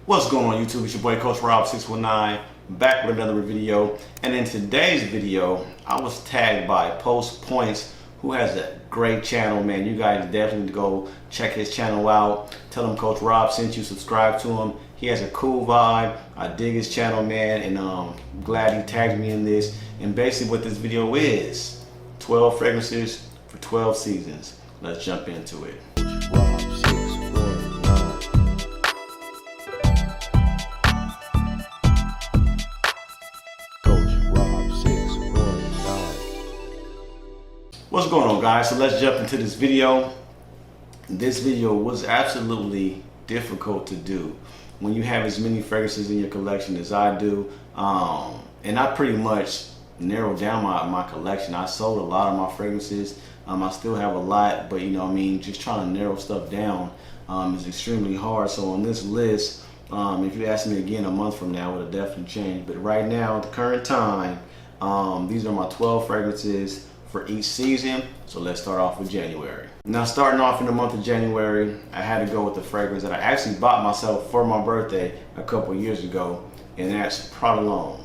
What's going on YouTube? It's your boy Coach Rob 619 back with another video. And in today's video, I was tagged by POINTZ, who has a great channel, man. You guys definitely need to go check his channel out. Tell him Coach Rob sent you, subscribe to him. He has a cool vibe. I dig his channel, man, and I'm glad he tagged me in this. And basically what this video is, 12 fragrances for 12 seasons. Let's jump into it. Rob 619. Coach Rob 619. What's going on, guys? So let's jump into this video. This video was absolutely difficult to do when you have as many fragrances in your collection as I do. And I pretty much narrowed down my collection. I sold a lot of my fragrances. I still have a lot, but you know what I mean, just trying to narrow stuff down is extremely hard. So on this list, if you ask me again a month from now, it would have definitely changed. But right now, at the current time, these are my 12 fragrances for each season. So let's start off with January. Now, starting off in the month of January, I had to go with the fragrance that I actually bought myself for my birthday a couple years ago, and that's PRADA.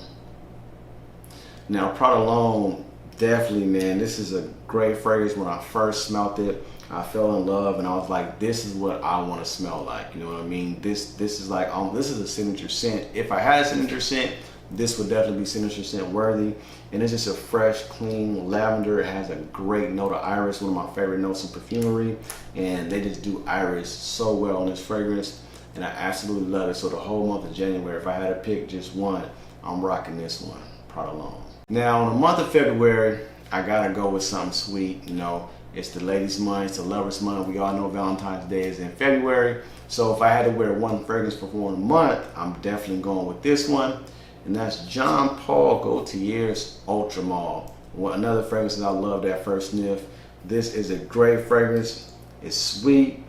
Now, PRADA, definitely, man, this is a great fragrance. When I first smelled it, I fell in love, and I was like, this is what I want to smell like. You know what I mean? This is like, this is a signature scent. If I had a signature scent, this would definitely be signature scent worthy. And it's just a fresh, clean lavender. It has a great note of iris, one of my favorite notes in perfumery. And they just do iris so well in this fragrance, and I absolutely love it. So the whole month of January, if I had to pick just one, I'm rocking this one, PRADA. Now, in the month of February, I gotta go with something sweet. You know, it's the ladies' month, it's the lovers' month. We all know Valentine's Day is in February. So if I had to wear one fragrance for one month, I'm definitely going with this one. And that's Jean Paul Gaultier's ULTRAMALE. Another fragrance that I love at first sniff. This is a great fragrance. It's sweet.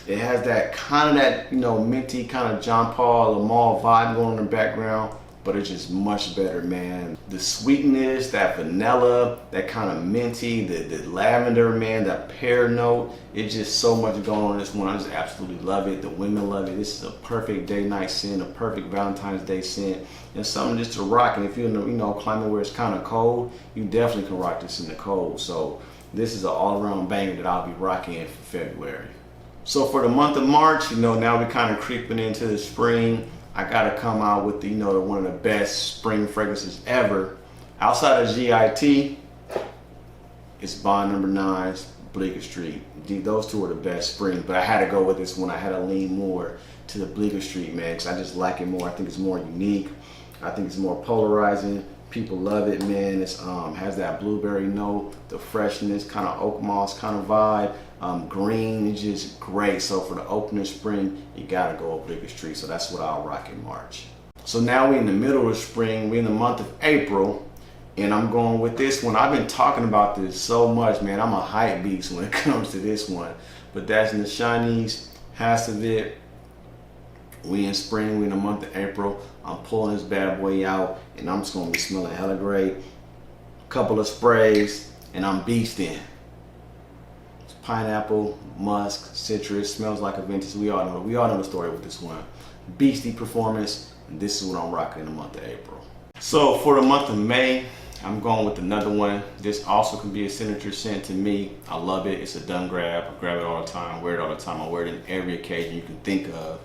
It has that kind of minty kind of Jean Paul Lamar vibe going in the background, but it's just much better, man. The sweetness, that vanilla, that kind of minty, the lavender, man, that pear note. It's just so much going on in this one. I just absolutely love it. The women love it. This is a perfect day-night scent, a perfect Valentine's Day scent, and something just to rock. And if you're in a climate where it's kind of cold, you definitely can rock this in the cold. So this is an all-around banger that I'll be rocking in for February. So for the month of March, now we're kind of creeping into the spring. I gotta come out with one of the best spring fragrances ever. Outside of GIT, it's Bond No. 9's Bleecker Street. Those two are the best spring, but I had to go with this one. I had to lean more to the Bleecker Street, man, because I just like it more. I think it's more unique. I think it's more polarizing. People love it, man. It has that blueberry note, the freshness, kind of oak moss kind of vibe. Green is just great. So for the opening spring, you gotta go with Bleecker Street. So that's what I'll rock in March. So now we're in the middle of spring. We're in the month of April, and I'm going with this one. I've been talking about this so much, man. I'm a hype beast when it comes to this one. But that's in the Chinese Hasavit. We in spring, we in the month of April. I'm pulling this bad boy out, and I'm just gonna be smelling hella great. A couple of sprays, and I'm beasting. It's pineapple, musk, citrus, smells like AVENTUS. We all know the story with this one. Beastie performance, and this is what I'm rocking in the month of April. So for the month of May, I'm going with another one. This also can be a signature scent to me. I love it. It's a done grab. I grab it all the time, wear it all the time. I wear it in every occasion you can think of.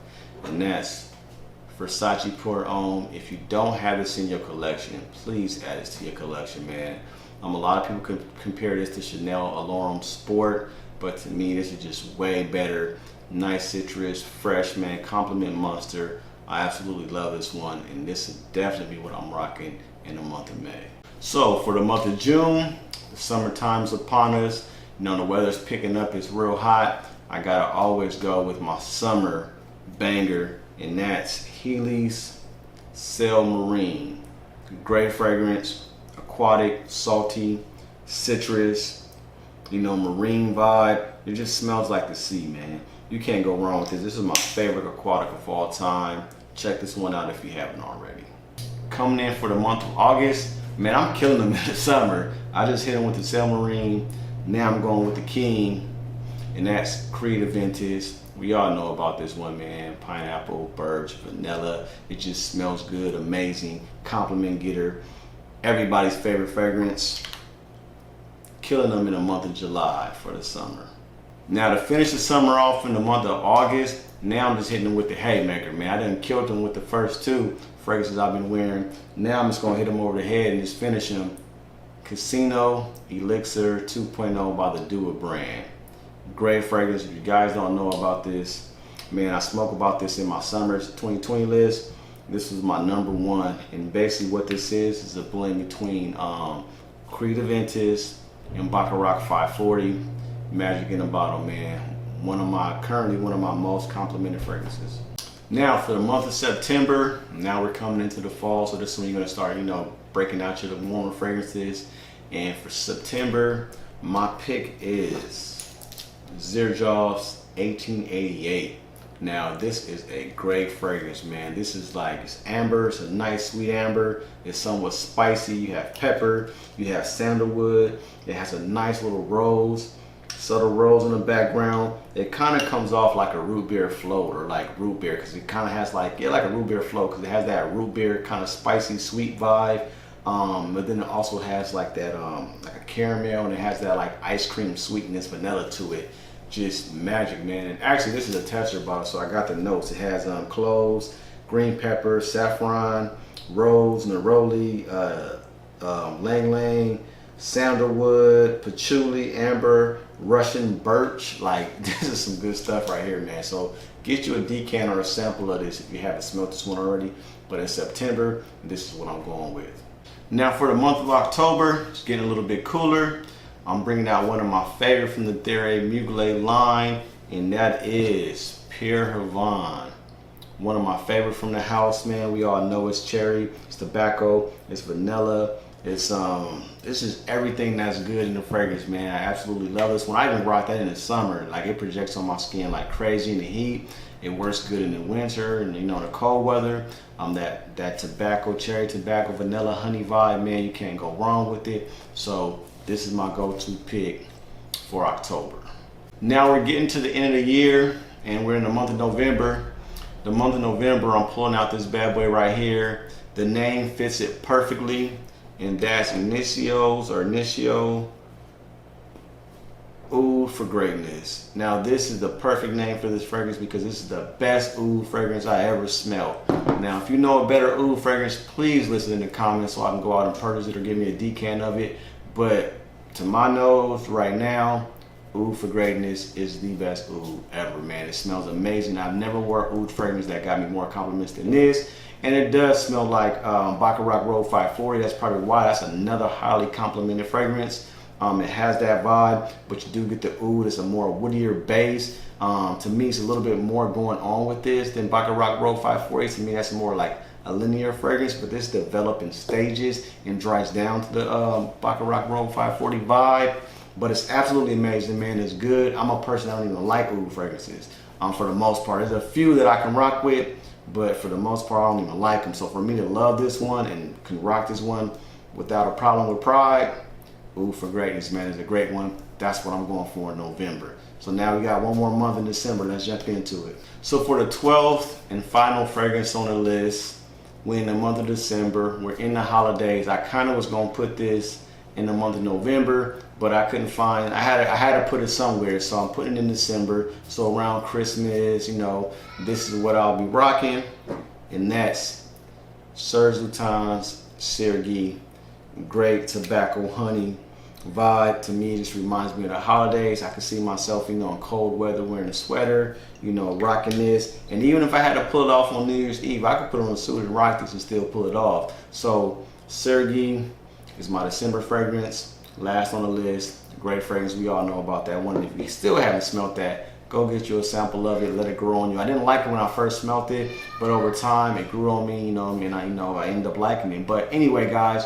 And that's VERSACE Pour Homme. If you don't have this in your collection, please add this to your collection, man. A lot of people can compare this to Chanel Allure Sport, but to me, this is just way better. Nice citrus, fresh, man, compliment monster. I absolutely love this one, and this is definitely what I'm rocking in the month of May. So for the month of June, the summertime's upon us. The weather's picking up, it's real hot. I gotta always go with my summer banger, and that's HEELEY's MARIN. Great fragrance, aquatic, salty, citrus, marine vibe. It just smells like the sea, man. You can't go wrong with this. This is my favorite aquatic of all time. Check this one out if you haven't already. Coming in for the month of August, man, I'm killing them in the summer. I just hit them with the MARIN. Now I'm going with the king, and that's Creed AVENTUS We all know about this one, man. Pineapple, birch, vanilla. It just smells good, amazing, compliment getter. Everybody's favorite fragrance. Killing them in the month of July for the summer. Now to finish the summer off in the month of August, now I'm just hitting them with the haymaker, man. I done killed them with the first two fragrances I've been wearing. Now I'm just gonna hit them over the head and just finish them. Casino Elixir 2.0 by the Dua brand. Great fragrance. If you guys don't know about this, man, I spoke about this in my summer 2020 list. This was my number one, and basically what this is a blend between Creed Aventus and Baccarat 540. Magic in a bottle, man. Currently one of my most complimented fragrances. Now for the month of September, now we're coming into the fall, so this is when you're gonna start, breaking out your warmer fragrances. And for September, my pick is XERJOFF's 1888. Now this is a great fragrance, man. This is like, it's amber, it's a nice sweet amber. It's somewhat spicy. You have pepper, you have sandalwood. It has a nice little rose, subtle rose in the background. It kind of comes off like a root beer float, or like root beer, because it kind of has like a root beer float, because it has that root beer kind of spicy sweet vibe. But then it also has like that like a caramel, and it has that like ice cream sweetness, vanilla to it. Just magic, man. And actually this is a tester bottle, so I got the notes. It has cloves, green pepper, saffron, rose, neroli, lang lang, sandalwood, patchouli, amber, Russian birch. Like, this is some good stuff right here, man. So get you a decanter or a sample of this if you haven't smelled this one already. But in September, this is what I'm going with. Now for the month of October, it's getting a little bit cooler. I'm bringing out one of my favorite from the THIERRY MUGLER line, and that is Pure HAVANE. One of my favorite from the house, man. We all know it's cherry, it's tobacco, it's vanilla. It's just everything that's good in the fragrance, man. I absolutely love this one. I even rock that in the summer. Like, it projects on my skin like crazy in the heat. It works good in the winter and in the cold weather. That tobacco, cherry tobacco, vanilla, honey vibe, man, you can't go wrong with it. So this is my go-to pick for October. Now we're getting to the end of the year, and we're in the month of November. The month of November, I'm pulling out this bad boy right here. The name fits it perfectly, and that's Initio Oud for Greatness. Now this is the perfect name for this fragrance, because this is the best oud fragrance I ever smelled. Now if you know a better oud fragrance, please listen in the comments so I can go out and purchase it, or give me a decant of it. But to my nose right now, Oud for Greatness is the best oud ever, man. It smells amazing. I've never worn oud fragrance that got me more compliments than this. And it does smell like Baccarat Road 540. That's probably why. That's another highly complimented fragrance. It has that vibe, but you do get the oud. It's a more woodier base. To me, it's a little bit more going on with this than Baccarat Road 540. To me, that's more like a linear fragrance, but this develops in stages and dries down to the Baccarat Road 540 vibe. But it's absolutely amazing, man. It's good. I'm a person that don't even like oud fragrances for the most part. There's a few that I can rock with, but for the most part, I don't even like them. So for me to love this one and can rock this one without a problem with pride, Oud for Greatness, man, is a great one. That's what I'm going for in November. So now we got one more month in December. Let's jump into it. So for the 12th and final fragrance on the list, we're in the month of December. We're in the holidays. I kind of was going to put this in the month of November, but I couldn't find, I had to put it somewhere, so I'm putting it in December. So around Christmas, this is what I'll be rocking, and that's SERGE LUTENS CHERGUI. Great tobacco honey vibe. To me, it just reminds me of the holidays. I can see myself, in cold weather wearing a sweater, rocking this. And even if I had to pull it off on New Year's Eve, I could put on a suit and rock this and still pull it off. So CHERGUI is my December fragrance. Last on the list, great fragrance. We all know about that one. And if you still haven't smelled that, go get you a sample of it, let it grow on you. I didn't like it when I first smelled it, but over time it grew on me, and I ended up liking it. But anyway, guys,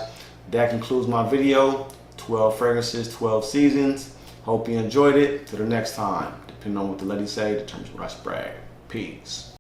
that concludes my video. 12 fragrances, 12 seasons. Hope you enjoyed it. Till the next time, depending on what the ladies say, determines what I spray. Peace.